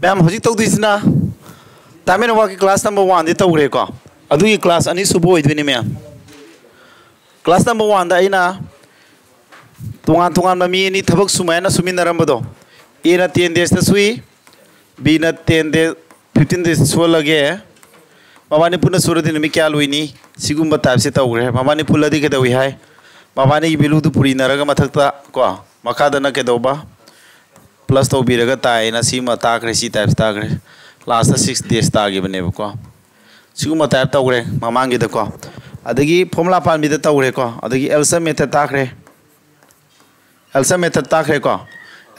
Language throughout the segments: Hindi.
मैम हजिक तौदीसना time and work class number 1 दे तौरेको अदुगी क्लास अनि सुबो होइदुनी मैम क्लास नंबर 1 दा आइना तोंगान तोंगान ममी नि थबक सुमायना सुमिनरमबदो ए ना 10 days ता सुई बी ना 10 days 15 days सोलगे मामानि पुना सुरदि नमी क्या लुइनी सिगुम्बा टाइप से तौरे मामानि पुलदि केदोइ हाय मामानि बिलु दु पुरी नरगा मथकता को मखादना केदोबा प्लस तो बीरगा ताइना सीमा ताकरे सी टाइप ताकरे लास्ट 6 days तागिबने को सिगुम्बा टाइप तौरे मामांगी दको अदगी फॉर्मुला पान बिद तौरे को अदगी Elsa method Thackeray Elsa method Thackeray को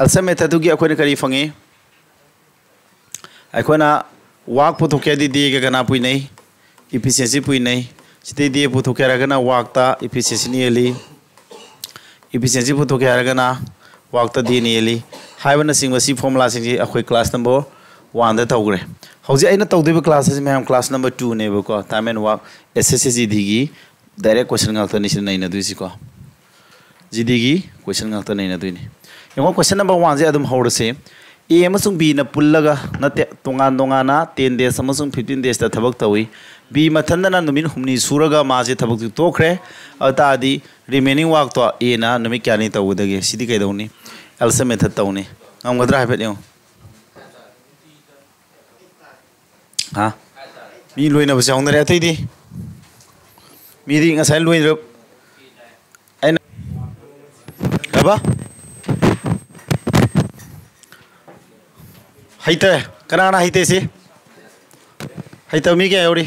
एल्सा मेथड दुगी अखोने करी फंगी अखोना वाक पुथोके दी गना पुइनै इफिशिएंसी पुइनै सिते दी पुथोके रगना वाकता इफिशिएंसी नियली इफिशिएंसी पुथोके रगना वाकता दी नियली हाइबना सिंग सी फॉर्मुला सिंग अखोय क्लास नंबर 1 दा तौग्रे हौजे आइना तौदेबो क्लास से मैम क्लास नंबर 2 नेबो को time and work SSC GD गी डायरेक्ट क्वेश्चन गाक्ता निसिन नैना दुइसि को जीडी गी क्वेश्चन गाक्ता नैना दुइनि यंगो क्वेश्चन नंबर 1 जे अदुम हौरसे ए अमसुंग बी न पुल्लगा नते तोंगान तोंगाना 10 days अमसुंग 15 days ता थबक तवि बी मथंदना नुमिन हुमनी सुरगा माजे थबक तोखरे अतादी रिमेनिंग वर्क तो ए ना नुमि क्यानि तवदगे सिदि कैदौनी एल्सा मेथड तौनी ngam हाइफेट यो हाँ मी लोइना बसे होंदरे अतैदी मीदी ngasai लोइन अइना गबा हाइते कनाना हाइते से हाइते मी क्या योरी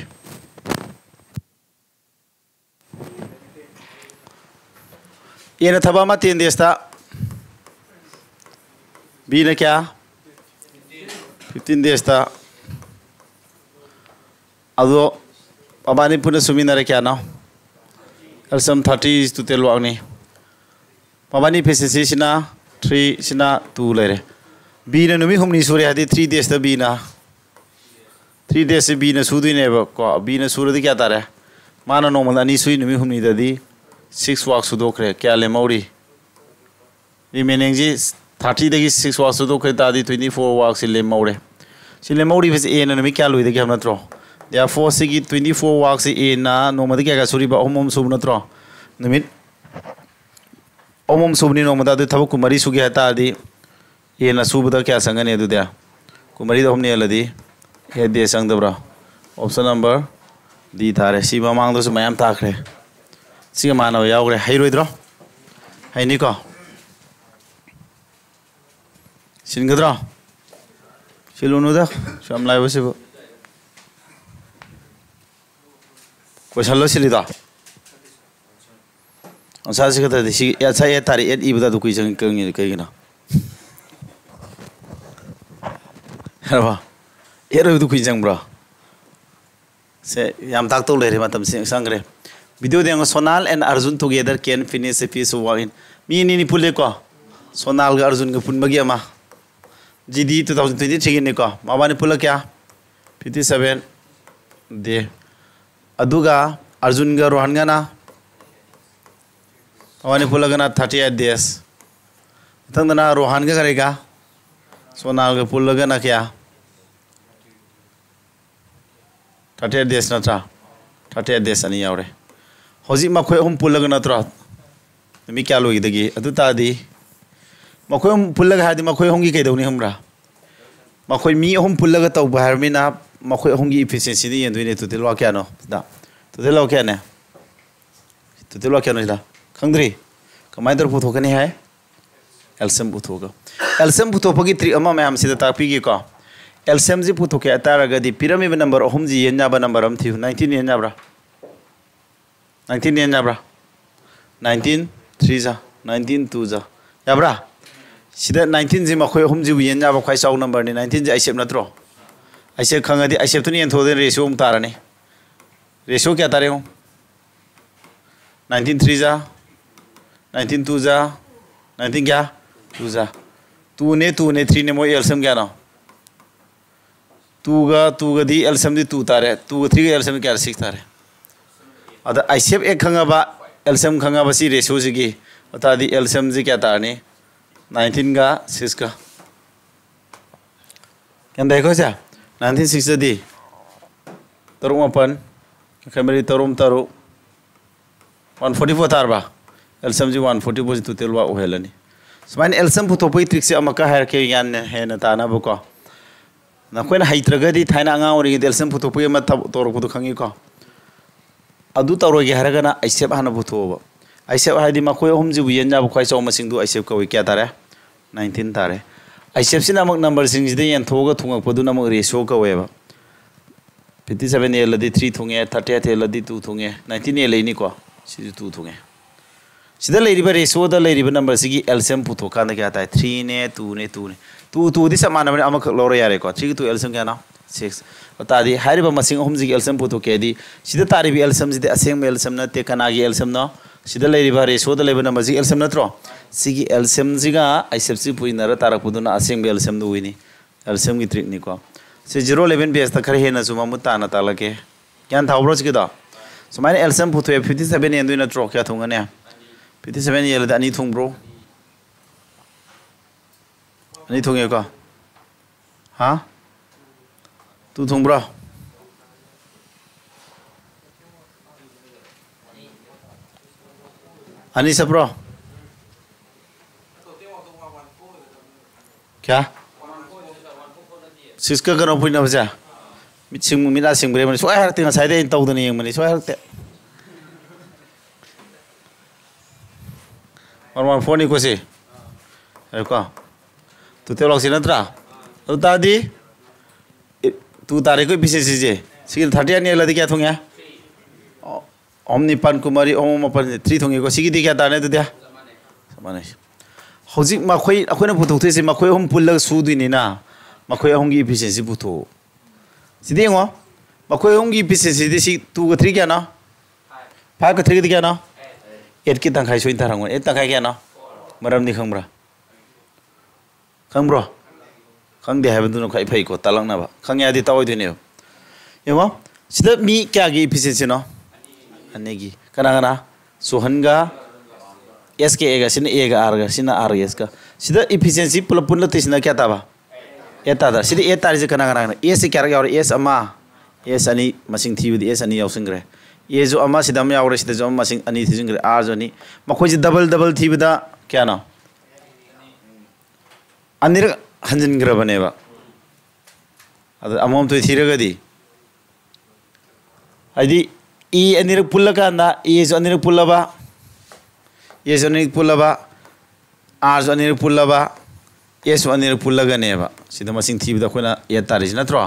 ये न थबा मा 10 days ता बी न क्या 15 days ता अदो अबानी पुने सुमिनारे क्या ना एल्सम 30 to 10 वागनी अबानी एफिशिएंसी सिना 3 सिना 2 लेरे बी न नुमी हुमनी सुरे हदी 3 days ता बी ना 3 days से बी न सुदुइने को बी न सुरदि क्या तारे माना नोमल अनि सुई नुमी हुमनी ददी 6 वर्क सुदोखरे क्या ले मौरी रिमेनिंग जी 30 दगी 6 वर्क सुदोखरे तादी 24 वर्क से ले मौरे सिले मौरी फेस ए न नुमी क्या लुइदे क्या नत्रो therefore sigi 24 वर्क से ए ना नोमदि क्या सुरिबा ओमम सुब नत्रो नुमित ओमम सुबनी नोमदा दु थबक कुमरी सुगे हतादी ये ना सुबदा क्या संगने दुदे कुमरी द हमने लदी हे दे संगदब्रा ऑप्शन नंबर डी थारे सी ममांग दस मयाम ताखरे सी मानव यावरे हाइरोइद्रो हाइनिको सिनगद्रो सिलुनुदा समलाय बसेबो क्वेश्चन लो सिलिदा अंसा सिगता सी यासा ये तारी एट इबदा दु कुइजंग कंगि कइगिना हरवा एरो दु कुइजंग ब्रो से याम ताक तो लेरे मतम से संगरे वीडियो देंग Sonal and Arjun together can finish a piece work in मी नि पुले को सोनाल गा अर्जुन गा पुनबगी अमा जीडी 2023 ने को माबानी पुला क्या 57 दे अदुगा अर्जुन गा रोहन गा ना माबानी पुला गा ना 38 days तंदना रोहन गा करेगा सोनाल गा पुला गा ना क्या 38 days नत्रा 38 days अनि यावरे हजि मखोय हम पुलग नत्रा मी क्या लोइदगी अदु तादी मखोय हम पुलग हादि मखोय होंगी कैदौनी हमरा मखोय मी हम पुलग तौ बाहरमिना मखोय होंगी एफिशिएंसी नि यंदुइने तुते लो क्या नो दा तुते लो क्या ने तुते लो क्या नो दा खंद्री कमाय दर पुथोकनी है एल्सम पुथोगा एल्सम पुथोपगी ट्रिक अमा मैम सिदा तापीगी को एल्सम जी पुथोके अतारगदी पिरामिड नंबर अहम जी येन्याबा नंबर अम थिउ 19 येन्याब्रा 19 येन्याब्रा 19 3 जा 19 2 जा याब्रा सिदा 19 जी मखोय अहम जी येन्याबा खाय साउ नंबर नि 19 जी आइसेप नत्रो आइसेप खंगदी आइसेप तुनि एन्थोदे रेशियो हम ताराने रेशियो क्या तारे हो 19 3 जा 19 2 जा 19 क्या 2 जा 2 ने 3 ने मो एल्सम क्या ना 2 गा दी एल्सम दी 2 तारे 2 गा 3 गा एल्सम क्या 6 तारे अदा आइसेप एक खंगाबा एल्सम खंगाबा सी रेशियो सिगी अता दी एल्सम जी क्या तारने 19 गा 6 का क्या देखो सा 1960 दी तरुण अपन कैमरी तरुण तरु 144 तारबा alyssum ji 144 to Telwa ओहेलनी सुमाइन alyssum पुथोपई trick से अमका हायर के यान है न ताना बको नखोइन हाइत्रगदी थाइना अंगा ओरि एल्सम पुथोपई म तोरपुदु खंगी को अदु तौरोगे हरगना आइसेप हाना पुथोबा आइसेप हाइदि मखोय हम जिबु येनजा बखोय चौ मसिंदु आइसेप कवि क्या तारे 19 तारे आइसेप सिना अमक नंबर सिंग जिदे यन थोगा थुंगक पदु नमक रेशो कवेबा 57 एलदी 3 थुंगे 38 एलदी 2 थुंगे 19 एलैनि को सिजु 2 थुंगे सिदा लेरिबा रेशो दा लेरिबा नंबर सिगी एल्सियम पुथोकान क्या ताय 3 ने 2 ने 2 ने 2 दि समान नंबर अमक लोरे यारे को 3 2 एल्सियम क्या ना 6 तादी हारिबा मसिंग हम जिगी एल्सियम पुथोकेदी सिदा तारिबि एल्सियम जिदे असेंग एल्सियम न ते कनागी एल्सियम न सिदा लेरिबा रेशो दा लेबा नंबर जिगी एल्सियम नत्रो सिगी एल्सियम जिगा आइसेप सि पुइनर तारपुदुना असेंग एल्सियम दु विनी एल्सियम की ट्रिक नि को से 011 बेस ता खरे हेना सुमा मुताना तालके ज्ञान थावब्रो सिगिदा सुमाइन एल्सियम पुथोए 57 एंदु नत्रो क्या थुंगने 57 येल दा नि थुंब्रो ani thong ye ko ha tu thong bro ani sa bro क्या सिस्का करो पुना बजा मिचिंग मिना सिंग ब्रे मनि सोय हरते ngasai de tau dani yang mani soy हरते 114 ni ko si ai ko tu telok si natra tu tadi tu tarik ko bisnis je sigil 30 ani ladi kya thongya omni pan kumari om pan 3 thongi ko sigi di kya tane tu dia samane hojik ma khoi akhoi na puthok these ma khoi hom pullag su du ni na ma khoi hom gi efficiency putho sidi ngo ma khoi hom gi efficiency di si 2 ko 3 kya na 5 ko 3 di kya na 8 ki tang khai soin tarang 8 tang khai kya na maram ni khangbra खंग ब्रो खंग दे है दुनो खाई फई को तलंग ना बा खंग यादी तावई दुने यमो सिदा मी क्या गी एफिशिएंसी नो अनेगी कना कना सोहनगा एस के एगा सिना एगा आर गा सिना आर एस का सिदा एफिशिएंसी पुल पुल तिसना क्या ताबा ए तादा सिदा ए तारि जे कना कना ए से क्या और एस अमा एस अनि मसिंग थीबि एस अनि यावसिंगरे ए जो अमा सिदा म यावरे सिदा जो मसिंग अनि थिजिंगरे आर जो नि मखोइ जे डबल डबल थीबिदा क्या ना अनिर हंजन ग्रबनेबा अद अमोम तो थीरगदी आदि ई अनिर पुल्लकांदा ई जो अनिर पुल्लबा ये जो अनिर पुल्लबा आर जो अनिर पुल्लबा ये जो अनिर पुल्लगनेबा सिदा मसिंग थीबदा खोना ए तारिज नत्रो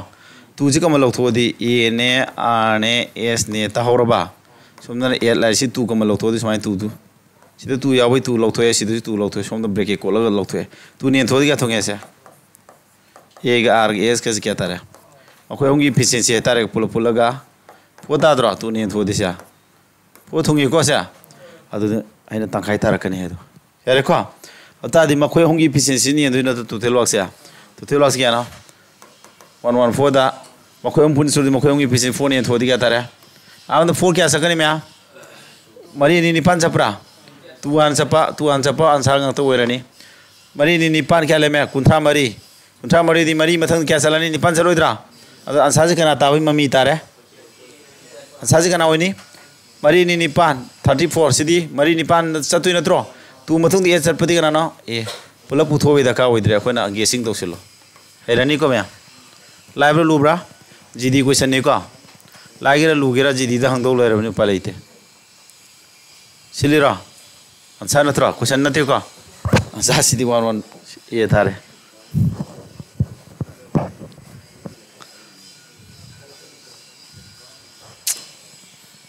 तू जी कम लौथोदी ए ने आर ने एस ने तहौरबा सोमना ए लाइसि तू कम लौथोदी समाय तू सिदा तू यावै तू लौथोय सिदा तू लौथोय सोमना ब्रेक को लग लौथोय तू ने थोदी क्या थोंगे से ए गा आर एस का क्या तारे अखोय होंगी एफिशिएंसी तारे पुल पुलगा पोता द्रो तू ने थोदी से पो थोंगे को से अदु आइना तंखाय तारकने हेदो यारे को अतादि मखोय होंगी एफिशिएंसी नि दुना तू तेलवाक क्या ना 114 दा मखोय हम पुन सुदि मखोय होंगी एफिशिएंसी 4 ने थोदी क्या तारे आवन 4 क्या सकने म्या मरी नि निपान चपरा तू आंसपा आंसार गंग तो ओइरनी मरी नि निपान क्या लेमे कुंथा मरी दी मरी मथंग क्या चलानी निपान चलोइद्रा अद आंसार कना ताबै ममी तारे आंसार कना ओइनी मरी नि निपान 34 सिदी मरी निपान चतुइ नत्रो तू मथंग दी चटपति कना न ए पुला पुथोबे दका ओइद्रे अखोना गेसिंग तौसिलो हेरनी को म्या लाइब्र लुब्रा जीडी क्वेश्चन ने को लागिरा लुगेरा जीडी दा हंगदौ लैरबनि पालैते सिलिरा आंसर नत्रो क्वेश्चन नते को आंसर सिदी 11 ए थारे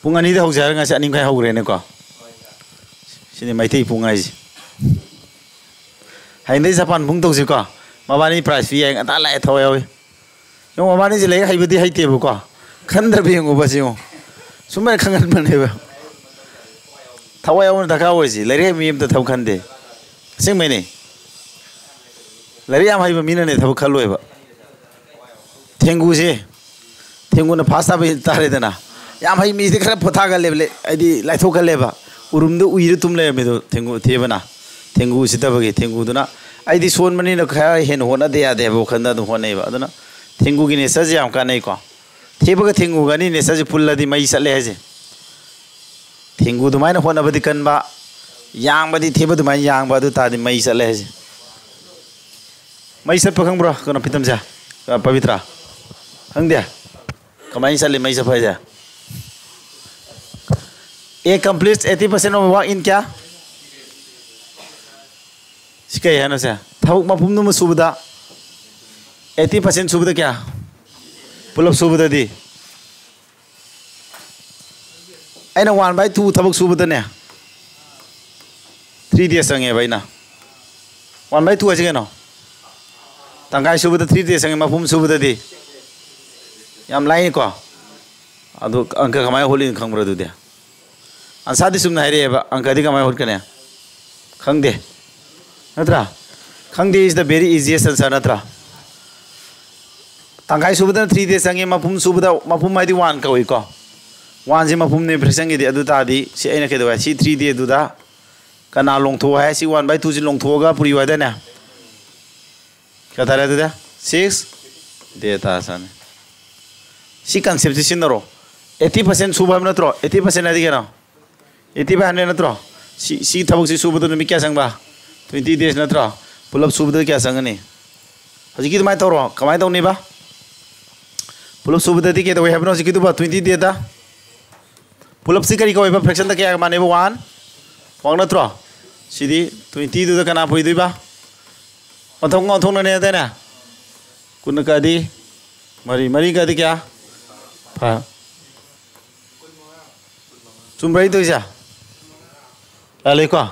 पुंगानी दा हौजार nga sa ning kai hogre ne ko sini maithei pungai ji hainai japan bung tau ji ko mabani price fee ang ta lai thoi oi yo mabani ji lai haibudi haite bu ko khandar bi ngo ba ji ngo sumai khangan mane ba thawai aun daka oi ji lai mi am ta thau khande sing mai ne lai am haiba mina ne thau khaloi ba thengu na phasa ba tare dana yam high मीसे खरा पोथा का लेबले आदि लाइथो का लेबा उरुमदो उइरे तुमले मेदो थेंगु थेबना थेंगु सितबगे थेंगु दुना आदि सोन मनी न खया हेन होना दे या देबो खंदा दु होनेबा अदना थेंगू की नेचर से हम काने को थेबग थेंगू गनी नेचर से पुल्लदी मई चले है जे थेंगू दुमाइन होनबदी कनबा यांगबदी थेब दुमाइन यांगबा अदु तादि मई चले है जे मई सप खंब्रो कनो पितम जा पवित्रा खंगदे कमाई चले मई सप जा ए कंप्लीट 80% ऑफ वर्क इन क्या सिकै है न से थबक मफुम नुम सुबदा 80% सुबदा क्या पुलब सुबदा दी ऐना 1/2 थबक सुबदा ने 3 days संगे भाई ना 1/2 है नो तंगाई सुबदा 3 days संगे मफुम सुबदा दी याम लाइन को अदु अंक कमाय होलिन खंब्रो दु दे अंसादी सुमना है रे अंक अधिक कमाय होल कने खंगदे नत्रा खंगदे is the very easiest answer नत्रा तंगाई सुबदा 3 days संगे मफुम सुबदा मफुम माइदी 1 का को 1 जे मफुम ने फ्रेसंगे दे अदु तादी से ऐना के दवा सी 3 day दुदा कना लोंथो है सी 1/2 जे लोंथोगा पुरी वादा ने क्या तारे दुदा 6 देता सन सी कंसेप्ट से सिनरो 80% सुबह नत्रो 80% आदि के ना 80% नत्रो सी थबक सी सुबदा नुमी क्या संगबा 20 days नत्रो पुलब सुबदा क्या संगने हजी की माय तोरो कमाय तौनी बा पुलब सुबदा दी के तो हेबनो हजी की तो 20 day दा पुलब सी करी को बा फ्रैक्शन दा क्या माने 1 नत्रो सीदी 20 दु कना फुई दुबा मथों थों ने देना कुन कादी मरी कादी क्या फा चुम्ब्रै तो जा लाले को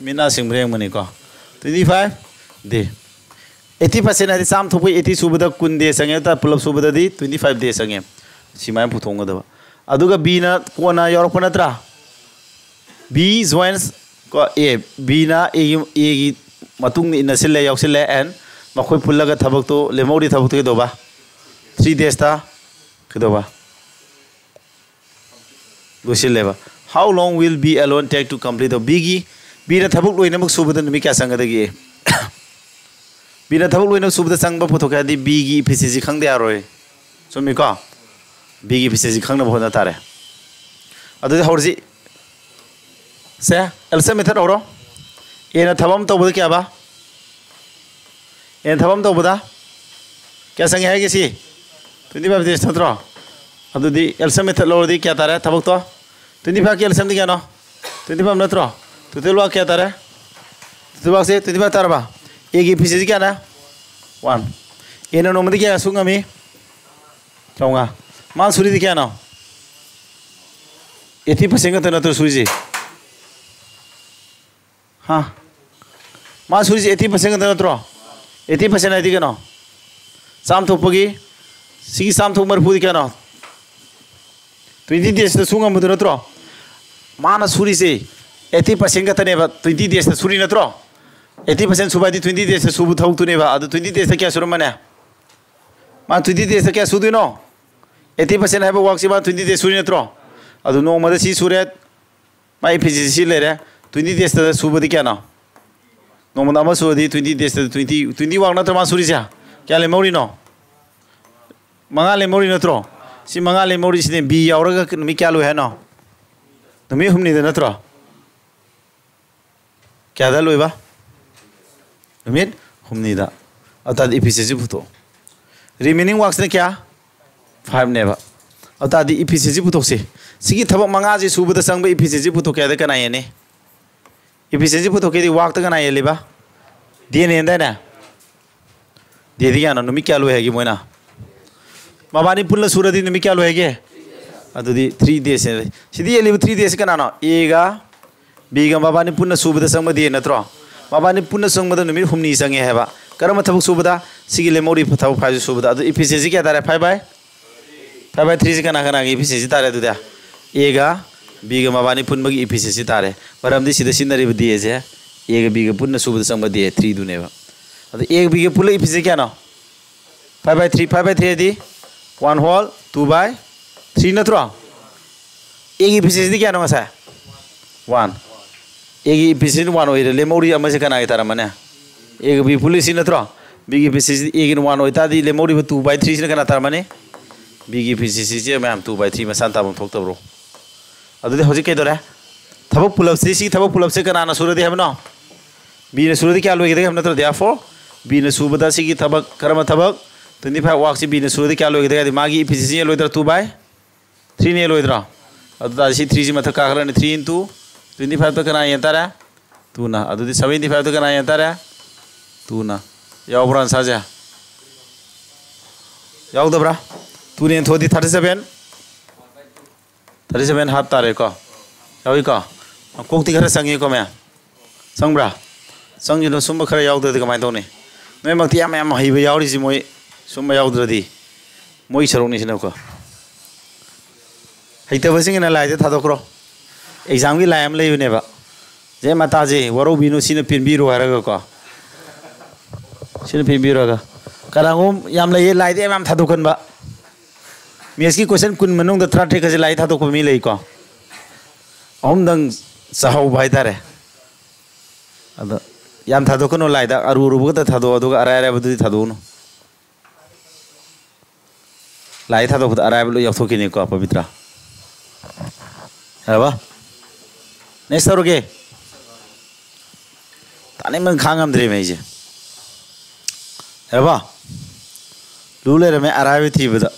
मिना सिंब्रे मनी को 25 दे 80% आदि साम थोपै 80 सुबदा कुन दे संगे ता पुलब सुबदा दी 25 दे संगे सिमाय पुथोंग दबा अदुगा बी ना कोना योरप नत्रा बी जॉइंस को ए बी ना ए की मतुंग इन सिले यावसिले एन मखोय पुल्लगा थबक तो लेमौरी थबक तो दोबा 3 days ता कदोबा लोसिलेबा how long will B alone take to complete B ना थबक लोइनमक सुबदा नुमी क्या संगदगी बी ना थबक लोइनमक सुबदा संगबा पुथोकादी बी की इफिशिएंसी खंगदे आरोय सुमिको बी की इफिशिएंसी खंगना होना तारे अदु हौरजी से एल्सा मेथड औरो एना थबम तौबदा क्या बा एना थबम तौबदा क्या संगे है किसी 25 days नत्रो अदुदी एल्सा मेथड लोदी क्या तारे थबक तो 25 की एल्सा दी क्या नो 25 नत्रो तो तेलवा क्या तारे 25 से 25 तारबा ए की इफिशिएंसी क्या ना 1 एना नोमदी क्या सुंगमी चौंगा मान सुरी दी क्या नो 80% का नत्रो सुरी हाँ मान सुरी 80% का नत्रो 80% है दी क्या नो साम थोपगी सी साम थोप मरफू दी क्या नो 20 days तो सुंगा मुद्र नत्रो माना सुरी से 80% का तने बा 20 days तो सुरी नत्रो 80% सुबह दी 20 days तो सुबह थोक तूने बा अदु 20 days तो क्या सुरम मने मान 20 days तो क्या सुदु नो 80% है बा वर्क से बा 20 days सुरी नत्रो अदु नो मदे सी सुरे माई इफिशिएंसी ले रे 20 days तो सुबह दी क्या नो नो मदा मा सुबह दी 20 days तो 20 वर्क नत्रो मा सुरी से क्या ले मौरी नो मंगा ले मौरी नत्रो सी मंगा ले मौरी से बी यावरगा नुमी क्या लो है नो नुमी हमनी दे नत्रो क्या दा लोइबा नुमी हमनी दा अता इफिशिएंसी पुतो रिमेनिंग वर्क्स ने क्या 5 नेबा अता इफिशिएंसी पुतो से सिगी थबक मंगा जे सुबदा संग इफिशिएंसी पुतो क्या दे कना येने इफिशिएंसी पुतो के दी वर्क तक ना ये लेबा दे ने ना दे दिया ना नुमी क्या लो है कि मोना माबानी पुल्ला सूरदी नुमी क्या लो है के अदुदी 3 days है सिदी ये 3 days का ना ए गा बी गा माबानी पुन्ना सुबदा संग दे नत्रो माबानी पुन्ना संग मद नुमी हुमनी संगे है बा करम थबक सुबदा सिगी लेमोरी फथाव फाज सुबदा अदु इफिशिएंसी क्या तारे 5/3 से कना की इफिशिएंसी तारे दुदा ए गा बी गा माबानी पुन्नबगी इफिशिएंसी तारे मरमदी सिदा सिनरी बदी जे ए गा बी गा पुन्ना सुबदा संग दे 3 दुनेबा अदु ए बी गा पुल्ला इफिशिएंसी क्या नो 5/3 दी 1 whole 2/3 नत्रो ए की इफिशिएंसी क्या नो सा 1 ए की इफिशिएंसी 1 होइरे लेमौरी अमसे कना के तारा मने ए बी पुलिस नत्रो B की efficiency A की 1 होता दी लेमोरी में 2/3 से कना तारमाने B की efficiency जे मैं हम 2/3 में सान ताबम थोक तबरो अदुदे होजी के दोरे थबक पुलअप से थबक पुलअप से कना सुरदे है ना B ने सुरदे क्या लोगे हम नत्र therefore B ने सुबदा सी की थबक कर्म थबक 25 वाक से B ने सुरदे क्या लोगे मागी efficiency लोइदर 2/3 ने लोइदरा अदुदा सी 3 से मथ कागरा ने 3 into 25 तो कना यंतारा 2 ना अदुदे 75 तो कना यंतारा 2 ना यावब्रान साजा यावदब्रा 2 ने थोदी 37 हाफ तारे को यावी को कोक्ति खरे संगी को मैं संब्रा संगी नो सुम खरे यावदे कमाय तोने मैं मक्ति याम हइबे यावरी सि मोय सुम यावद्रदि मोय सरोनी सिनो को हइते बसिंग न लाइदे थादोक्रो एग्जाम की लायम लेयुनेबा जे माताजे वरो बिनु सिन पिनबिरो हारगा को सिन पिनबिरोगा कनागोम याम लय लाइदे याम थादोकनबा मेस की क्वेश्चन कुन मनुंग द थ्रा ट्रिक जे लाई थादोक मी लई को ओम दंग सहाउ भाई तारे अद याम थादोकनो लाइदा अरु रुबुग त थादो अदुगा अराय अराय बदुदि थादोनो लाई थादोक अराय बलो यथोकिनि को पवित्रा है बा नेक्स्ट तरोगे ताने मन खांगम द्रे में जे है बा लूले रे में अराय थी बदा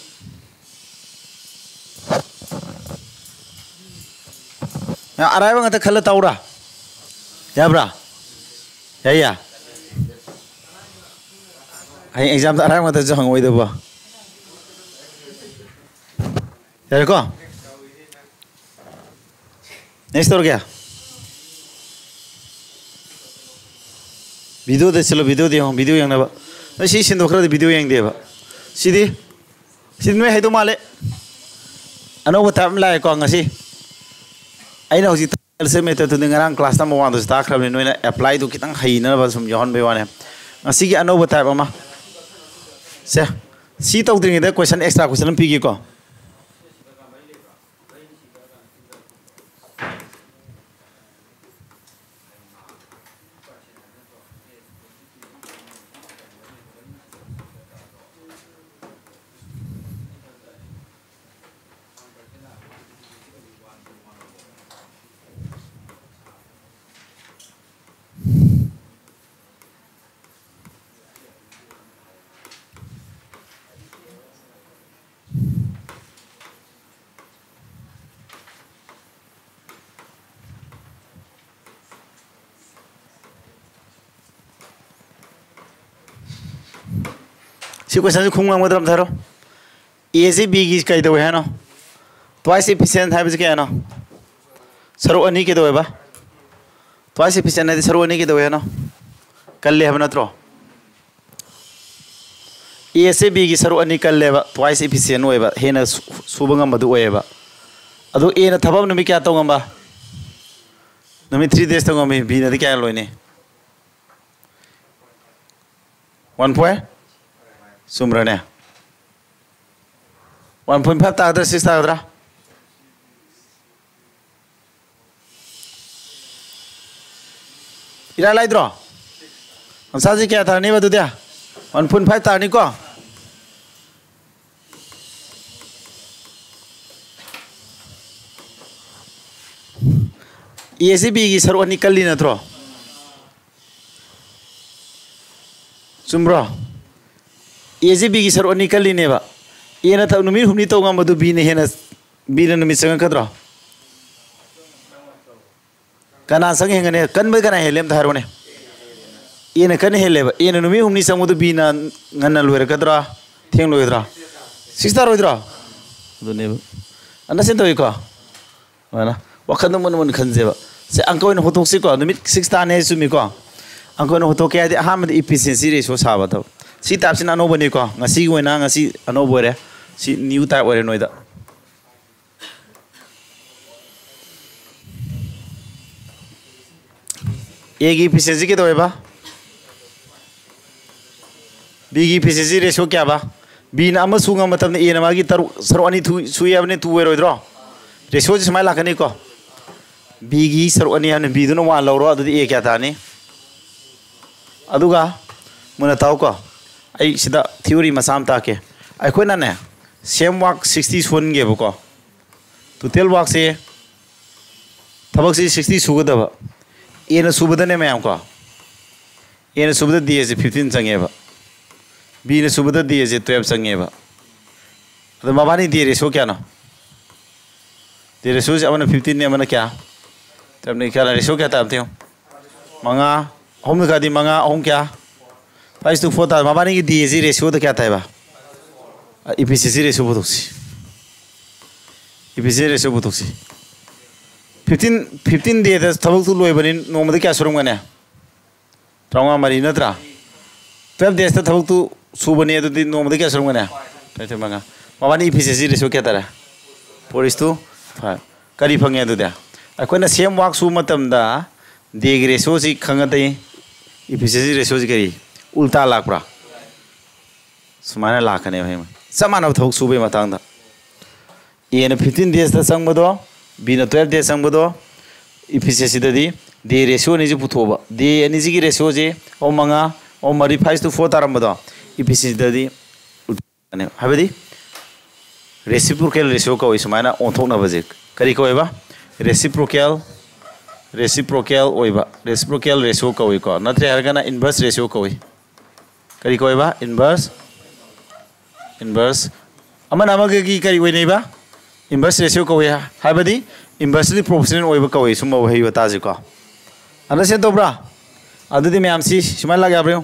मैं अराय बंग त खल ताउरा याब्रा या हाय एग्जाम अराय मत जो हंग ओइदो बा यार को नेक्स्ट और क्या वीडियो दे चलो वीडियो दे हम वीडियो यांग ना सी सिंदो खरा वीडियो यांग दे बा सीदी सिन में हेदो माले अनो बता लाए को ngasi aina hoji से मेथड तो ngarang class number 1 तो स्टार्ट खरबने नोइना अप्लाई तो कितंग हइना बा सम यहन बेवाने ngasi की अनो बता बमा से सी तौद्रिंग दे क्वेश्चन एक्स्ट्रा क्वेश्चन पीगी को सी क्वेश्चन खुंग मदम थारो ए से बी की कई दो है ना ट्वाइस एफिशिएंट है क्या ना सरो अनी के दो है बा ट्वाइस एफिशिएंट है सरो अनी के दो है ना कल ले हम नत्रो ए से बी की सरो अनी कल ले बा ट्वाइस एफिशिएंट होए बा है ना सुबंगम मधु होए बा अदो ए ना थबब नमी क्या तो गंबा नमी 3 days तो गंबी बी ना क्या लोइने 1 point सुमरने 1.5 तागद्रा 6 तागद्रा इरा लाइद्रो अंसाजी क्या था नहीं बता दिया 1.5 तानी को ये से भी सरो निकल ली ना थ्रो सुमरो ये से भी सरो निकल ली ने बा ये ना था नुमी हमनी तो गम बदु बी ने है ना बी ने नुमी संग कदरो कना संग हेंगने कन बे कना हेलेम थारो ने ये ने कन हेले बा ये ने नुमी हमनी संग बदु बी ना ngana luer kadra theng loidra sister roidra do ne ana sen to iko mana wakhan mon mon khanje ba se angko ne hotok si ko numit 6 ta ne sumi ko angko ne hotok ya de ham de efficiency ratio sa ba tho si tap sin ano bani ko ngasi go na ngasi ano bore si new type ore noida a की efficiency के तो है बा b की efficiency ratio क्या बा b ना अम सुंगा मतलब a ना मागी तरु सरो अनि सुई अब ने तू वे रोइद्रो ratio जिस माय लाकने को b की सरो अनि हमने b दोनों वहाँ लौरो अदुदी a क्या था ने अदुगा मुना ताऊ को ai sida theory masam ta ke ai khona ne same work 60 sun ge bako total work se thabak se 60 sugadaba a na subada ne mayam ko a na subada d se 15 change ba b na subada d se 12 change ba ado mabani d ratio kya no d ratio se amana 15 ne amana kya tabne kya ratio kya ta amte manga hom ka di manga hom kya 5:4 ta mabani ki d se ratio to kya ta ba efficiency ratio botoksi efficiency ratio botoksi 15 day da thabak tu loi bani nomada kya surum gane trauma mari natra 12 days ta thabak tu subani adu di nomada kya surum gane tai manga mabani efficiency ratio kya tara 4:5 kari phange adu da akoina same work su matam da day ratio si khanga tai efficiency ratio si kari ulta lakpra sumana lakane bhai samana thok sube matang da a na 15 days da sangbodo b na 12 days sangbodo efficiency da di day ratio ni ji puthoba day ani ji ki ratio je o manga o mari 5:4 tarambodo efficiency da di ne habedi reciprocal ratio ko ismana on thok na baje kari ko eba reciprocal oiba reciprocal ratio ko ko natre hargana inverse ratio ko kari ko eba inverse amana amage ki kari wei nei ba inverse ratio ko ya habadi inversely proportional oiba ko sum ba hei bata ji ko understand to bra adudi me amsi simai lag ya bro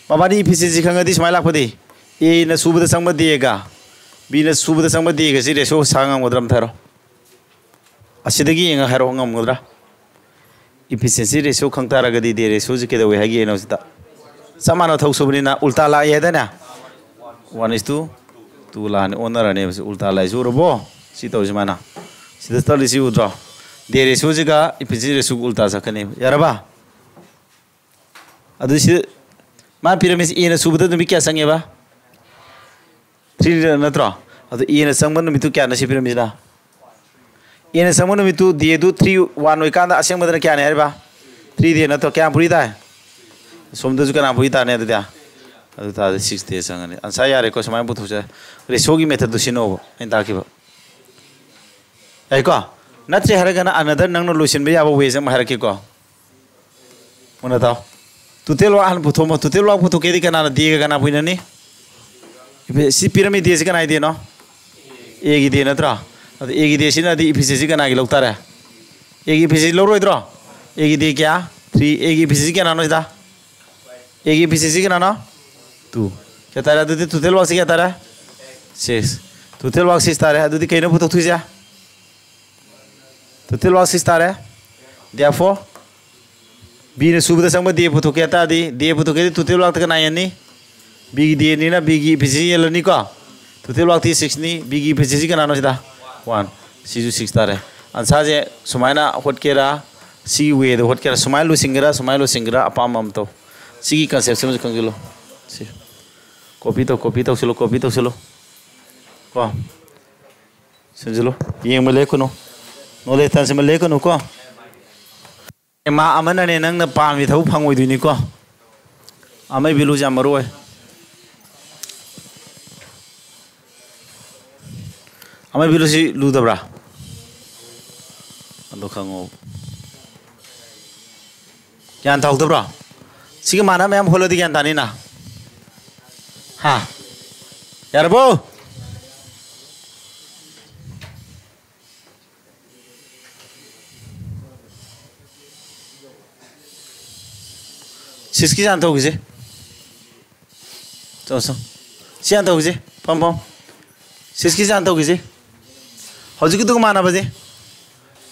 mabani efficiency khanga di simai lag padi a na subada sangba de ga b na subada sangba de ga si ratio sangam godram tharo asidagi enga haro ngam godra efficiency ratio khangta ra ga di de ratio ji ke da we ha gi no sita samana thau subni na ulta la ya da na 1:2 la ne owner ne ulta la ju robo si to jmana si da tali si udra de ratio ji ga efficiency ratio ulta sa kane yaraba adu si ma pyramid e na subada mi kya sange ba 3 natra adu e na sangban mi tu kya na si pyramid da e na sangban mi tu de du 3 1 oi kan da aseng madana kya ne ba 3 de na to kya puri da som da ju kana puri ta ne da adu ta 6 days angane ansa yare ko samay bu thuja ratio gi method du sino en ta ki ba ai ko natre haragana another nang no solution be ya ba we jam haraki ko mona ta tutel wa han putho mo tutel wa putho ke di kana di kana puina ni si pyramid de si kana ide no e gi de na tra adu e gi de sina di efficiency kana gi lokta ra e gi efficiency lo roi dro e gi de kya 3 e gi efficiency kana no da e gi efficiency kana no 2 क्या तारा दुदी तुतेल वाक्सी क्या तारा 6 तुतेल वाक्सी तारा दुदी कहीं ना पुतो तुझे तुतेल वाक्सी तारा therefore b ने सुबह संग में दे पुतो क्या ता दे पुतो क्या तुतेल वाक्त का नायन नी b की दे नी ना b की efficiency ये लनी का तुतेल वाक्ती 6 नी b की efficiency का नानो सीधा 1 सीजू 6 तारा अंसार जे सुमाइना होट केरा सी वे दो होट केरा सुमाइलो सिंगरा अपाम मम तो सी की concept से मुझे कंगलो सी copy to silo ko senjilo yeng male ko no le tan se male ko no ko ma amana ne nang na pa mi thau phang oi du ni ko amai bilu jam maroi amai bilu si lu da bra ando khango yan thau da bra si ke mana me am holo di yan tani na ha yarbo siski janto gise so janto gise pom siski janto gise hoji ki to mana baje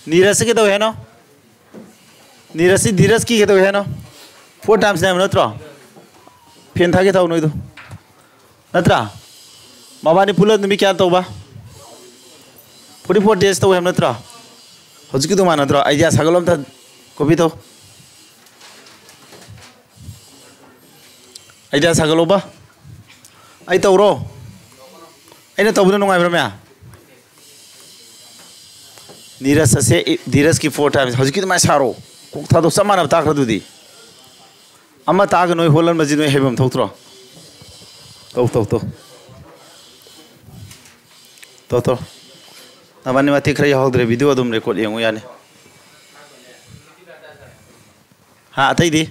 niras ke to hai no nirasi dhiras ki ke to hai no 4 times name natra pen tha ke tau noi to natra mabani pula numi kya to ba 44 days to hem natra hojiki to mana natra idea sagalom ta kopi to idea sagalo ba ai to ro ai na to bu no ngai bra mya niras se dhiras ki 4 times hojiki to mai saro kok tha to samana ta khra du di ama ta ga noi holan maji noi hebam thok tro तो नबानी मती खरा याहौद्रे वीडियो अदुम रेकॉर्ड येंगो याने हाँ अतई दी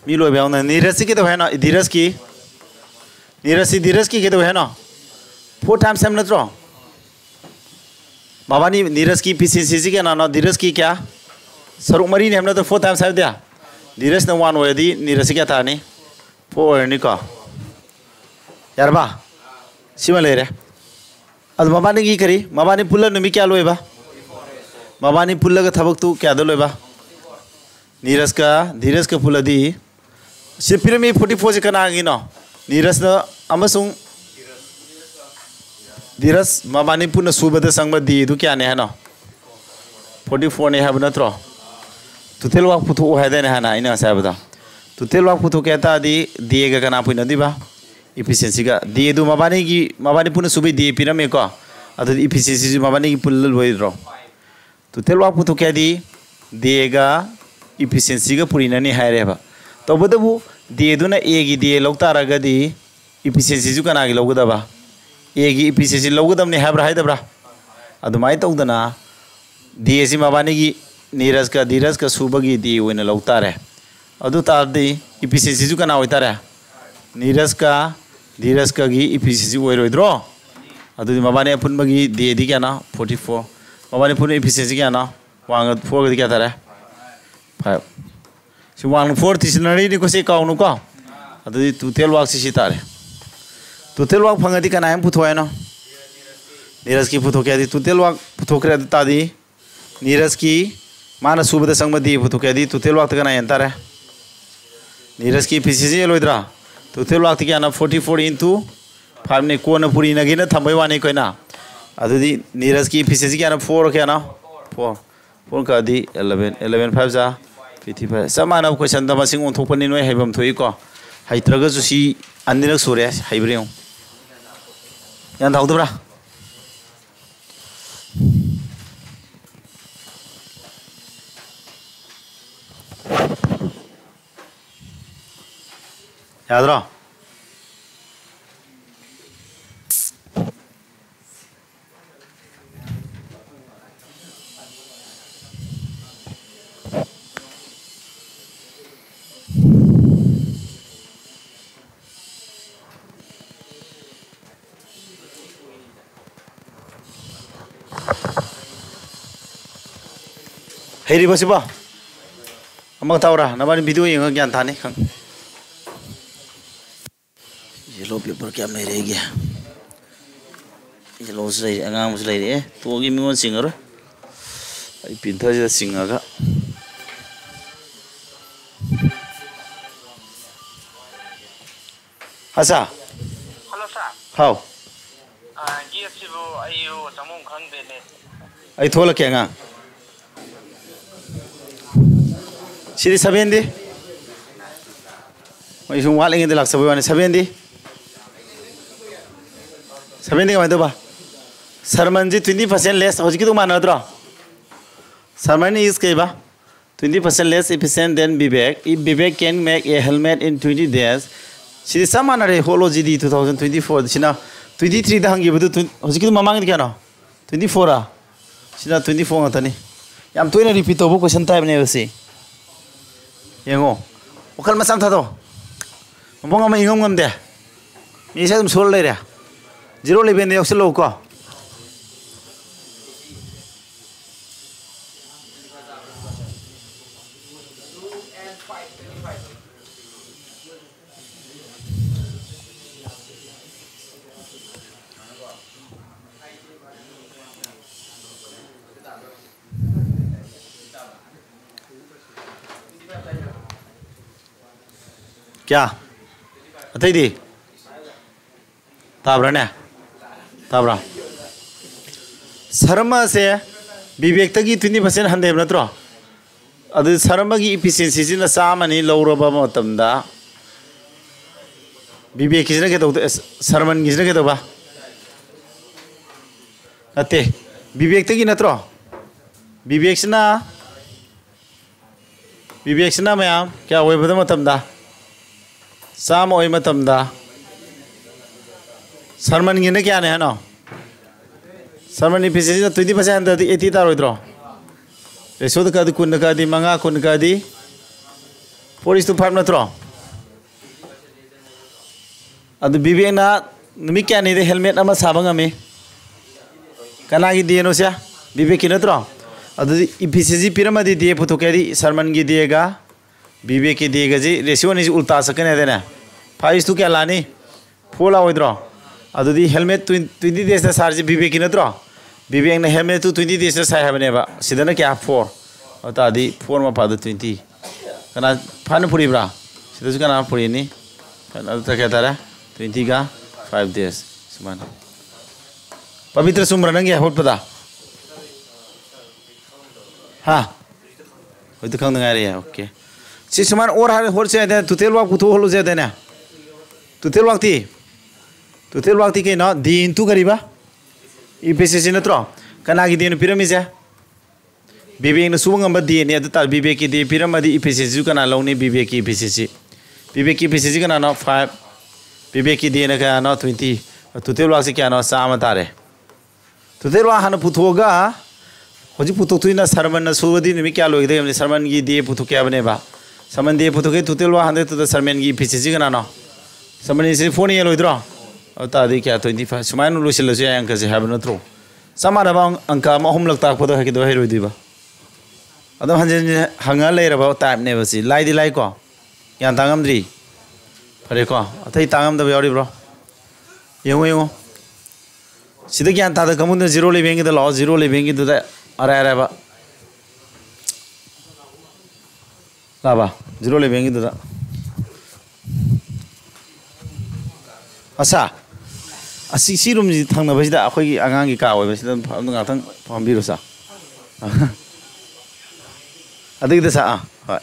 मी लोय बेवना नीरज की तो है ना धीरज की के तो है ना 4 times हम नत्रो बाबानी नीरज की पीसीसी के ना धीरज की क्या सरुक मरी ने हमने तो 4 times है दिया धीरज ने 1 होए दी नीरज क्या था नहीं 4 होए नहीं का यार बा सिमा ले रहे अब माबानी की करी माबानी पुल्ला नमी क्या लोए बा माबानी पुल्ला का थबक तू क्या दो लोए बा धीरज का पुल्ला दी सिर्फ में 44 से कना आगे ना नीरज ना अमसुंग धीरज माबानी पुन्ना सुबह संग दी तो क्या नहीं है ना 44 ने है बना त्रो तो तेल वाक पुथो है देने है ना इन्हें ऐसा बता तो तेल वाक पुथो कहता दी दिए का कना पुन्ना दी बा इफिशिएंसी का दिए दो माबानी पुन्ना सुबह दिए पिना में को अतो इफिशिएंसी माबानी की पुल्ल वही रो तो तेल वाक पुथो क्या दी दिएगा इफिशिएंसी का पूरी नहीं है रे बा तो बता वो दिए दो ना एक ही दिए लोग तारा का दी इफिशिएंसी जो कना के लोग दबा एक ही इफिशिएंसी लोग दब ने है बरा अदुमाई तो उधना दिए सी माबानी की नीरज का धीरज का सुबह की दिए वो ने लोग तारे अदु तार दी इफिशिएंसी जो कना होता रहा धीरज का गी इफिशिएंसी वो रोइद्रो अदु माबानी अपन बगी दिए दी क्या ना 44 माबानी पुन इफिशिएंसी क्या ना वांग 4 का क्या तारे 5 si wang 4 tisinari ni ko si kaw no ko adu tutel wak si sitare tutel wak phangadi kana em putho no Neeraj की पुथो क्या दी तुतेल वाक पुथो कर ता दी नीरज की माना सुबह संग दी पुथो क्या दी तुतेल वाक का ना एंतर है नीरज की पीसीसी लोइद्रा तुतेल वाक क्या ना 44 into 5 ने को न पूरी नगी न थंबई वानी कोई ना अदुदी नीरज की पीसीसी क्या ना 4 क्या ना 4 का दी 11 5 जा 55 समान अब क्वेश्चन दमा सिंग ओंथोपनि नोय हैबम थोई को हाइत्रगा जुसी अन्निरक सुरे हाइब्रेउ यान धाउदब्रा यादरा हेरी बसिबा अमक तावरा नबानी वीडियो यंग ज्ञान थाने खंग येलो पेपर क्या नहीं रह गया येलो से अंगाम से ले रहे तो आगे मिवन सिंगर आई पिंथा जैसा सिंगर का हसा हेलो सर हाउ ये सिबो आयु तमों खंग देने आई थोला क्या अंगा सिरी 7 दी मैं इसमें वाले इंगे दिलाक सबे वाने 7 दी 7 दी का मतलब बा सरमन जी 20% लेस हो जिकी तो माना उधरा सरमन इस के बा 20% less efficient than Vivek if Vivek can make a helmet in 20 days सिरी सामाना रे होलो जी दी 2024 सिना 23 दा हंगी बदु हो जिकी तो मामांग क्या ना 24 आ सिना 24 आता नहीं याम तो इन्हें रिपीट हो वो क्वेश्चन टाइप नहीं वैसे यंगो वकल मसाम था तो मबंग में इंगम गम दे ये सब सोल ले रहा 0 लेबेन दे अक्सर लोग को क्या अतई दी ताबरा ने ताबरा शर्मा से विवेक की 20% हंदे नत्रो अदु शर्मा की इफिशिएंसी सिना सामनी लौरबा मतमदा विवेक किसने के तो शर्मन किसने के तो बा अते विवेक की नत्रो विवेक सिना मैम क्या होए बदम मतमदा चाम ओइ मतमदा सरमन गिने क्या ने हनो सरमन इफिशिएंसी 20% दी 80 तारोइद्रो रेशो द कादी कुन कादी मंगा कुन कादी 4:5 नत्रो अदु बिबेना नुमि क्या ने हेलमेट अमा साबंगमे कनागी दिएनो से बिबेक की नत्रो अदु इफिशिएंसी पिरामदी दिए पुथोकेदी सरमन गी दिएगा बिबेक की दिएगा जी रेशियो नि उल्टा सकने देना 5:2 क्या लानी 4 लाओइद्रो अदुदी हेलमेट 20 days सार्ज बिबेक की नत्रो बिबेक ने हेलमेट 20 days साइ हबनेबा सिदना क्या 4 अतादी 4 मा पाद 20 कना फान पुरीब्रा सिदसु कना पुरीनी कना क्या तारा 20 का 5 days समान पवित्र सुमर नंगे होट पदा हाँ होय तो खंग नगारे ओके सि समान और हार होर से दे तुतेल वाक पुथो होलो जे देना तुतेल वाक्ति के ना दिन तू करीबा इफिशिएंसी नत्रो कनागी दिन पिरामिड से बिबेक न सुबंगम दिने अदु तार बिबेक की दि पिरामदी इफिशिएंसी कना लौनी बिबेक की इफिशिएंसी कना ना 5 बिबेक की दिने का ना 20 तुतेल वाक से क्या ना साम तारे तुतेल वाक हन पुथोगा होजी पुथोथुइना सरमन सुबदी निमि क्या लोइदे हमने सरमन की दि पुथोके बनेबा सरमन दि पुथोके तुतेल वाक हन तो सरमन की इफिशिएंसी कना ना सरमन से फोन ये लोइद्रो तादी क्या 25 सुमाइन लुसिलसु अंक से हाब नत्रो समानबा अंक अहम लग ताकपदो हकिदो हेरोइदिबा अदम हंजन हंगा लेरबा टाइप ने बसी लाइदि लाइको यान तांगमद्री फरेको अथै तांगमदबा यारिब्रो येंगो सिदा ज्ञान तादा कमुन 0 लेबेंगे द लॉ 0 लेबेंगे द अरे अरेबा लाबा 0 लेबेंगे द असा असी सिरुम जी थांनबसिदा अखोगी आगांगी का ओइबसिदा गाथं फमबिरोसा अदिगदा सा हाय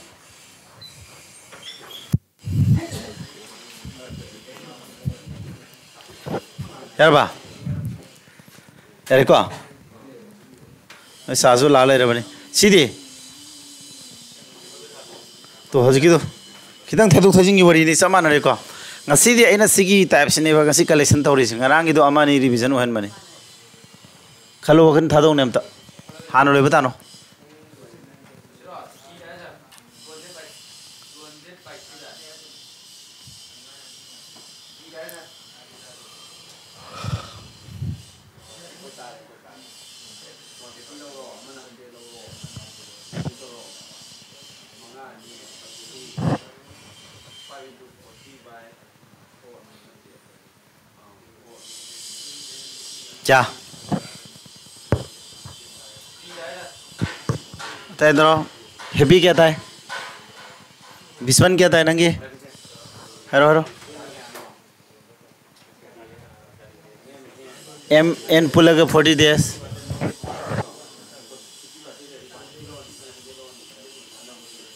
यारबा यारेको साजु ला लेरबने सिदि तो हजिकिदो खितंग थेदुक थजिंगी वरिनि समानरेको ngasi aina sigi type sine ba ngasi collection tawri sing ngarang ido amani revision ohan mane khalo kan thadong nem ta hanu le batano क्या तय दरो हेवी क्या था विस्वन क्या था नंगे हेरो हेरो एम एन पुलग 40 days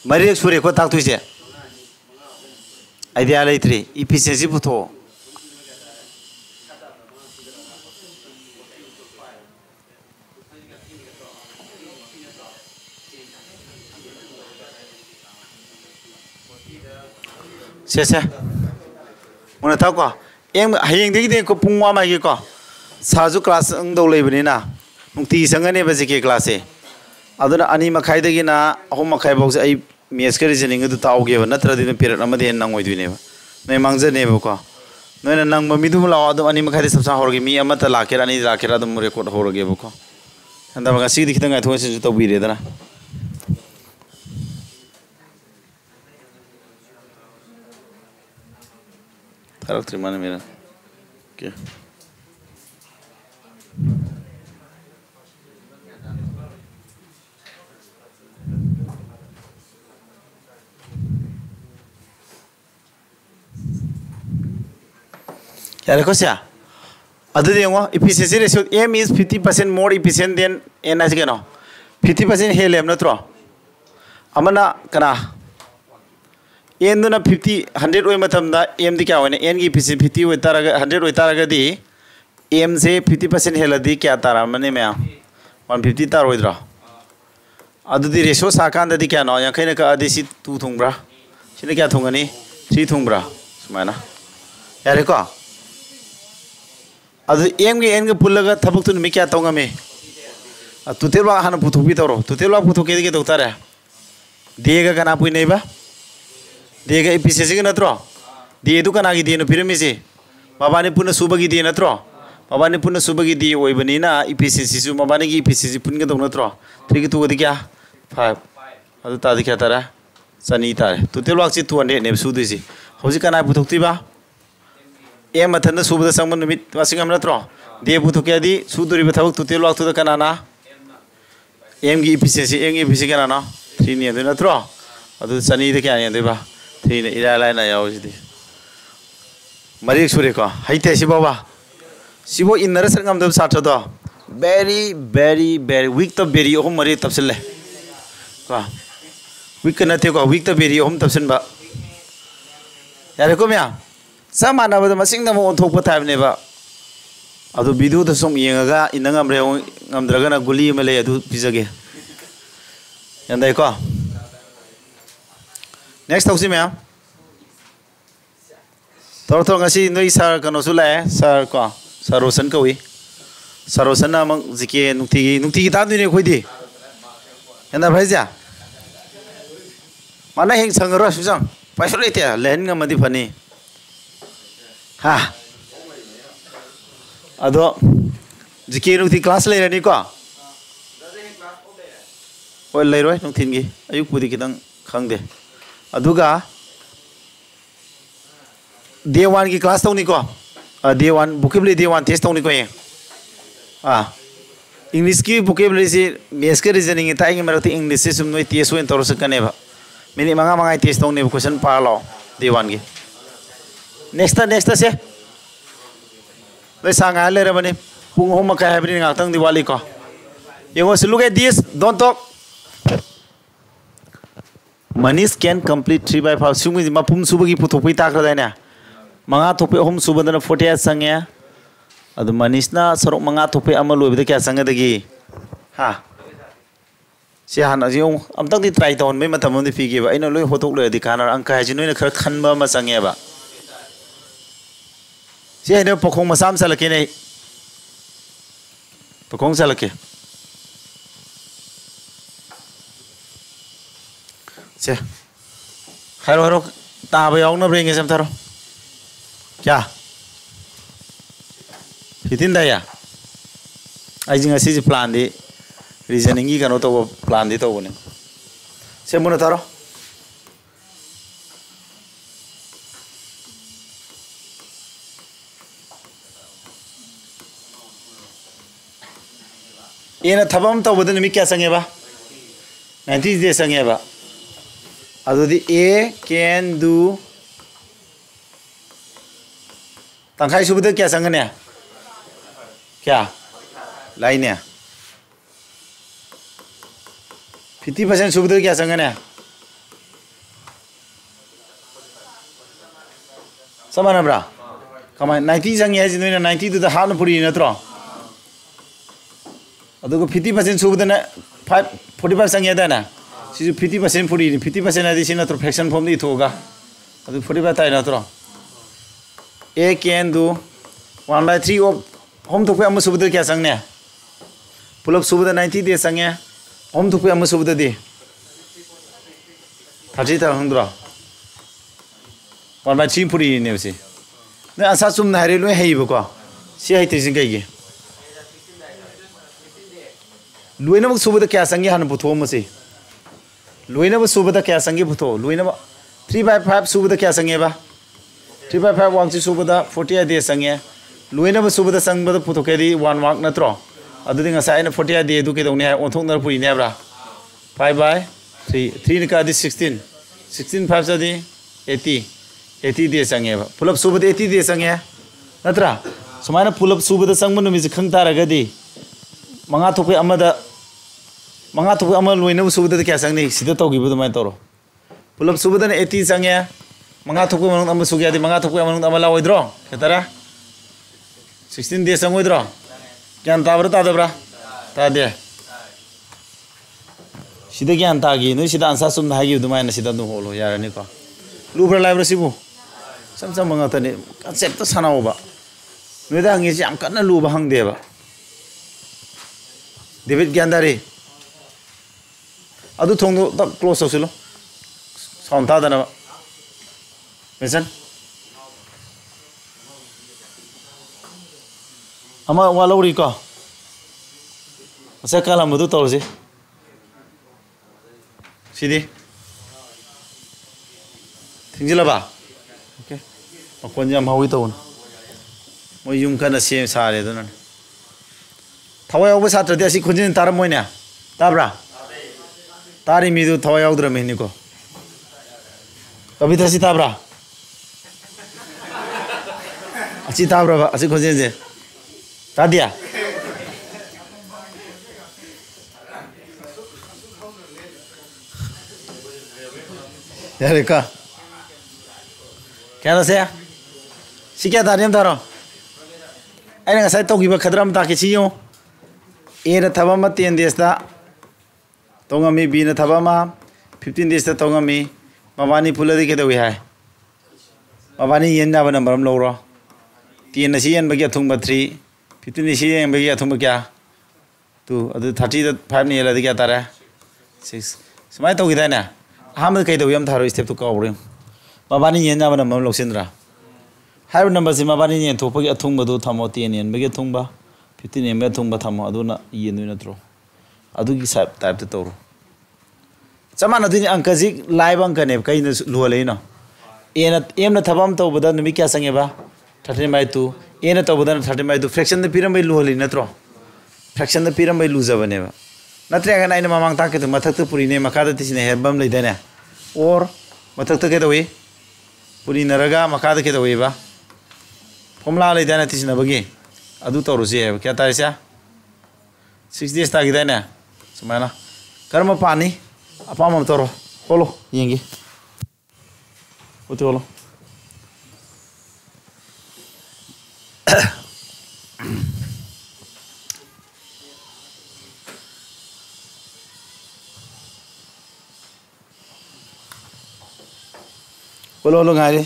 मरी सूर्य को ताक तुझे आइडिया लेत्री इफिशिएंसी पुथो से उन्हें था को एम हयेंग देखी को पुंगवा मागी को साजु क्लास अंगदो लेबनिना नुक्ति संगने बजे के क्लास है अदुना अनि मखाई दगिना अहम मखाई बॉक्स आई मेस के रीजनिंग दु ताओगे नत्र दिन पीरियड अमदे नंगोइदुने नै मांगजने बको नैना नंग मिदु लाओ अदु अनि मखाई सबसा होरगे मी अमत लाकेर अनि लाकेर अदु रेकॉर्ड होरगे बको अंदबगा सी दिखितंग आइ थोसे तो बिरेदना Karakter mana mera? Okay. क्या देखो क्या? अदर देंगो efficiency ratio M is 50% more efficient than N as के ना 50% है लेम ना तो अमना कना N ना 100 ओए मतलब ना M दी क्या होने N की efficiency 50 ओए तारा 100 ओए तारा दी M से 50% है लदी क्या तारा मने में 150 तारा ओए द्रा अदर दी ratio साकान दी क्या ना यहाँ कहीं ना का आधे सी 2 थोंग ब्रा शिने क्या थोंगा नी 3 थोंग ब्रा सुमाइना यारे को अदु एम गे एन गे पुल्लगा थबक तुन मे क्या तोंगा मे तुतेलवा हाना पुथुबी तोरो तुतेलवा पुथुके के दोतारे देगा कना पुई नेबा देगा इपीसीसी के नत्रो दे दु कना गी दे न फिरमिसे मबानी पुन सुबगी दे नत्रो मबानी पुन सुबगी दे ओइबनिना इपीसीसी सु मबानी की इपीसीसी पुन के दो नत्रो 3 की 2 गदि क्या 5 अदु तादि क्या तारा सनी तारे तुतेलवा छि 200 ने सुदुसी हौजि कना पुथुक्तिबा ए मथन सुबद संग निमित वासिंग हम नत्रो दे पुथुके दी सुदुरिबा थबक तुतेलवा तुदा कनाना एम की इपीसीसी एम की इपीसी कनाना 3 ने दु नत्रो अदु सनी दे क्या ने देबा 3 ने इरा लाइना यावजिदि मरिक सुरे को हाइते सिबाबा सिबो इनर सरगम दब साथ दो वेरी वेरी वेरी वीक तो बेरी ओम मरी तबसले को वीक नथे को वीक तो बेरी ओम तबसन बा यारे को म्या समाना बद मसिंग नमो ओंथोक पथाबने बा अदु बिदु द सोम येंगा इनंगम रे ngamdragana guli male adu pizage yandai ko next tausi me tor ngasi noi sar kano sula sar ko sarosan kawi sarosan na mang zike nukti ta ni khoi di yanda bhaija mana heng sangara sujang paisole te len ngamadi phani ha ado जिके नुथि क्लास लेरनी को ओय लेरोय नुथिनगी अयुक पुदी किदंग खंगदे अदुगा डे 1 की क्लास तौनी को डे 1 वोकैबुलरी डे 1 टेस्ट तौनी को ये इंग्लिश की वोकैबुलरी से मैथ्स के रीजनिंग ताइंग मरति इंग्लिश से सुम नोय टेस्ट होइन तोरस कनेबा मिनि मंगा टेस्ट तौनी क्वेश्चन पालो डे 1 की नेक्स्ट से ले सांगा लेरबनी पुंग होम का है बिनी गातंग दिवाली को यंगो से look at this don't talk Manish can complete 3/5 Sumi मपुम सुबगी पुथोपै ताखरा दाइना मंगा थोपे होम सुबदना 48 संगे अदु Manish ना सरok मंगा थोपे अमा लोबिदा क्या संगे दगी हा से हाना जियो अमतंग दि ट्राई तौन मै मतम दि फिगेबा आइना लोय होतोक लोय दि खाना अंक हाजि नोइना खर खनबा मा संगेबा से हैने पखों मसाम सलके नै तो कौन सा लगे चे हरो हरो ताबे आउन न ब्रेंगे सम थारो क्या हितिन दाया आइजिंग असी प्लान दे रीजनिंग की कनो तो प्लान दे तो बने से मुन थारो ये ना थबम तो बदन में क्या संगेबा 90 दे संगेबा अदुदी ए कैन डू तंखाई सुबद क्या संगने क्या लाइने 50% सुबद क्या संगने समान ब्रा कमाय 90 संगे है जिनने 90 तो हान पुरी नत्रो अदुगो 50% सुबदना 45 संगे दाना सिजु 50% पुरी 50% आदि सिना तो फ्रैक्शन फॉर्म दी थोगा अदु 45 ताइ नत्रो ए कैन डू 1/3 ऑफ होम तो पे अम सुबद क्या संगने पुलब सुबद 90 दे संगे होम तो पे अम सुबद दे 30 ता हंद्रो 1/3 पुरी ने उसे ने आसा सुम ना रे लोय हेइबको सि हाइते सिं गइगे लुइनब सुबद क्या संगे हन पुथो मसे लुइनब सुबद क्या संगे पुथो लुइनब 3/5 सुबद क्या संगे बा 3/5 वांग सि सुबद 48 दे संगे लुइनब सुबद संगबद पुथो के दी 1 वाक नत्रो अदुदि ngasa ina 48 दे दु के दौने ओंथोक नर पुइ ने ब्रा 5/3 ने का दी 16 5 दी 80 दे संगे बा पुलब सुबद 80 दे संगे नत्रा समाना पुलब सुबद संग नुमि से खंग तारगदी मंगा थोपे अमा लोइनब सुबद क्या संगनी सिदा तौगिबो दुमाय तौरो पुलब सुबदन 80 संगे मंगा थोपे मनंग अमा सुगियादि मंगा थोपे मनंग अमा लावइद्रो केतरा 16 दे संगोइद्रो ज्ञान ताब्रा तादब्रा तादे सिदा ज्ञान तागी नो सिदा आंसा सुम हागी दुमाय न सिदा नु होलो यारनि को लुब्रा लाइब्रा सिबु Sam sam mengatani konsep tu sana oba. Nuda ngisi am karena lu bahang dia ba. David Gandari. Adu thong tu tak close silo. Sound ta dana ba. Listen. Ama walau riko. Masa kalam itu tahu sih. Sini. Tinggal apa? Okay. Aku ni mau itu pun. Mau yung kan nasi sahari tu nan. Thawai aku saat tadi asyik kunci taram mau ni. Tabra. Tari midu thawai aku dulu mehni ko. Kabi tersi tabra. Asyik tabra, asyik kunci je. Tadia. Ya Rika. Kaya nasi ya? Siapa tadi yang taruh? Ayo nggak saya tahu gimana khadram tak keciyo. Era thaba ma 10 days da. Tongami B na thaba ma 15 days da tongami. Mabani pula di kita wihai. Mabani yen na bana maram loro. 10 na siyan bagi atung ba 3. 15 na siyan bagi atung ba kya? Tu, adu 30 da 5 ni ala di kya tara? 6. Semai tahu kita na. Ham kai tahu yam tharo step tu kau bring. Mabani yen na bana maram loksindra. Higher numbers in Mabani and Topi at Tumba do Tamoti and Mega Tumba, 15 and Metumba Tamo, Aduna, Yenutro. Aduki sap type the Toro. Samana didn't Ankazik, live Ankanev, Kainus Lualeno. In at Emna Tabam to Budan Mika Sangeva, 30 by 2, in at Obudan 30 by 2, fraction the pyramid Lualinatro. Fraction the pyramid loser whenever. Not regan I among Taka to Matatapuri name Makadatis in a herbam Lidena. Or Matata get away. Purinaraga Makada get away. Pomla le dana tisna bagi adu tauru sih क्या तारीख से 6 days tadi dana semana karma pani apa mau taruh holo yengi betul holo holo ngari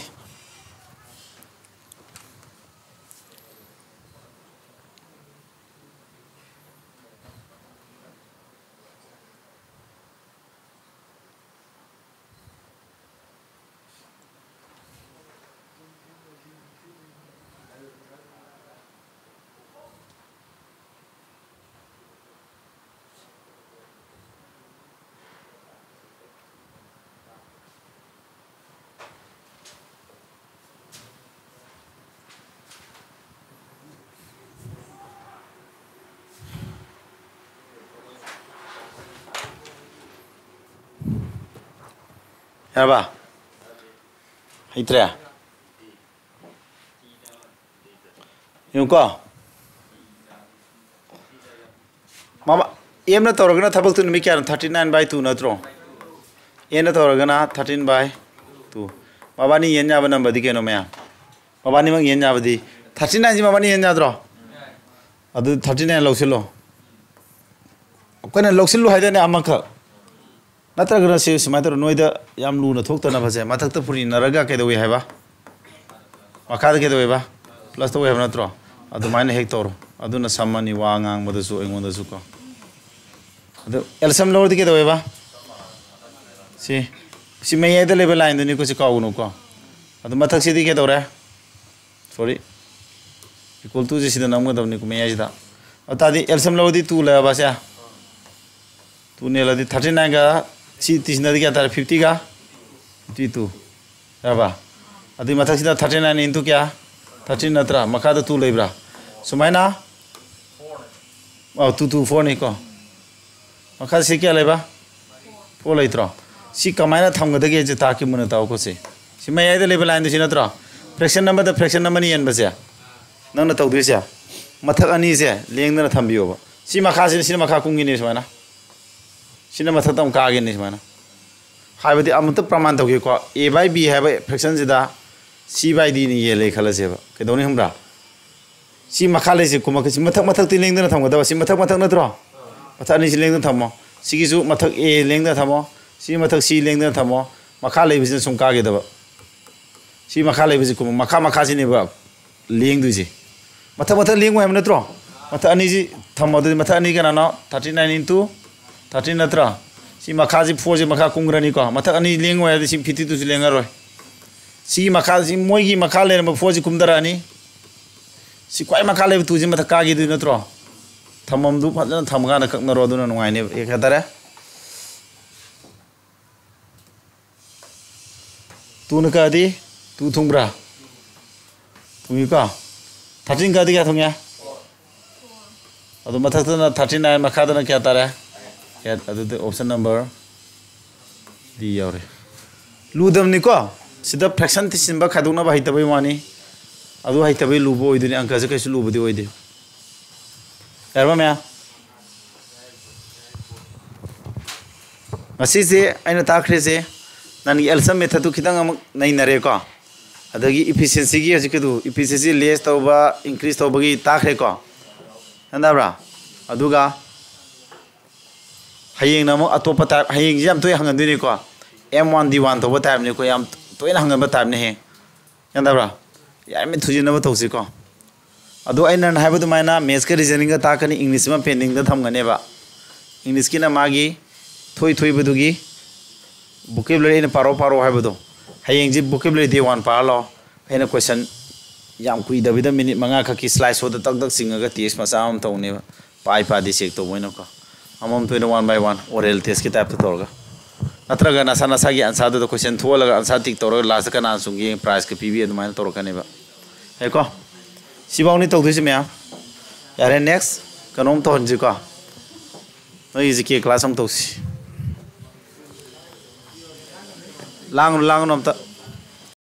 Apa? Itria. Yung ko. Mama, em na tawag na tabak tu numi kaya 39 by 2 na tro. Em na tawag na 13 by 2. Mabani yen nya ba number di keno maya. Mabani mang yen nya ba di 39 ji mabani yen nya tro. Adu 39 loksilo. Kena loksilo haida ne amaka. Natra sih semata noida yam lu na thok na base mathak ta puri naraga ke dewe haiba makada ke dewe ba plus to we have natro adu maina hector adu na samani wangang madasu engonda su ko adu elsam lord ke dewe ba si me yeda level line ni ko si ka unu ko adu mathak si di ke dore sorry equal to ji sida namga dabni ko me yada atadi elsam lord di tu la ba sa tu ne la di 39 ga si tisna di kya tar 50 ka 52 apa adi mathak sida 39 into kya 13 natra makada 2 lebra sumaina 4 224 ni ko makada si kya leba 4 leitra si kamaina thamga de ge je ta ki mun ta ko se si mai ide level line de si natra fraction number ni en basya nang na taw de sia mathak ani se leng na thambiyo ba si makha si makha kungi ni sumaina Sina mathak tam ka age ni mana haibadi amta praman tawge ko a by b have fraction jida c by d ni ye le khala se ba ke doni humra si makhale se kuma ke mathak ti leng na thamga da si mathak na tro mathak ni si leng na thamo si gi su mathak a leng na thamo si mathak c leng na thamo makhale bi sum ka ge da ba सी मखा लेबजे कुम मखा मखा सिनेबा लेंग दुजे मथा मथा लेंग है नत्रो मथा अनि जी थमदे मथा अनि कनानो 39 into 13 नत्रा सी मखा जी 4 जी मखा कुंग्रनी को मथा अनि लेंग है सी 52 जी लेंग रोय सी मखा जी मोई मखा ले 4 जी कुमदरानी सी क्वाई मखा ले तुजे मथा का गी दु नत्रो थमम दु फजन थमगा न ककनरो दुना नुगाइने एक हतारे तू न का दी तू थुंब्रा थुंगी का 13 का दी क्या थुंगे अदु मथकतना 39 मखादना क्या तारे या अदु ऑप्शन नंबर डी यावरे लुदम निको सिदा फ्रैक्शन तिसिनबा खादुना बा हितबे वानी अदु हितबे लुबो ओइदुनि अंक से कैसे लुबदि ओइदि यारबा म्या मसी से आइना ताखरे से नानी एल्सम मेथड तो खितंग अमक नहीं नरे को अदगी इफिशिएंसी की हजिकदु इफिशिएंसी लेस तौबा इंक्रीज तौबगी ताखरे को हंदाब्रा अदुगा हयेंग नमो अतोप टाइप हयेंग जाम तोय हंगंदिनि को M1 D1 तौबा टाइप ने को याम तोय हंगंबा टाइप ने हे हंदाब्रा यार मे थुजिनबा तौसि को अदु आइना हाइबदु माइना मैथ्स के रीजनिंग ता कनी इंग्लिश मा पेंडिंग दा थमगनेबा इंग्लिश की ना मागी थोय थोय बदुगी vocabulary ina paro hai bodo hayeng ji vocabulary day 1 parlo aina question yam kui da bida minute manga kha ki slide show da tak tak singa ga test ma sam to ne pai pa di check to boina ko amam to 1 by 1 oral test ki type to torga natra ga na sa gi answer do question thola ga answer tik to last ka na sungi prize ka pb adu maina torka ne ba he ko sibawni to du me yare next kanom to honji ko no is ki class am to si lang nom ta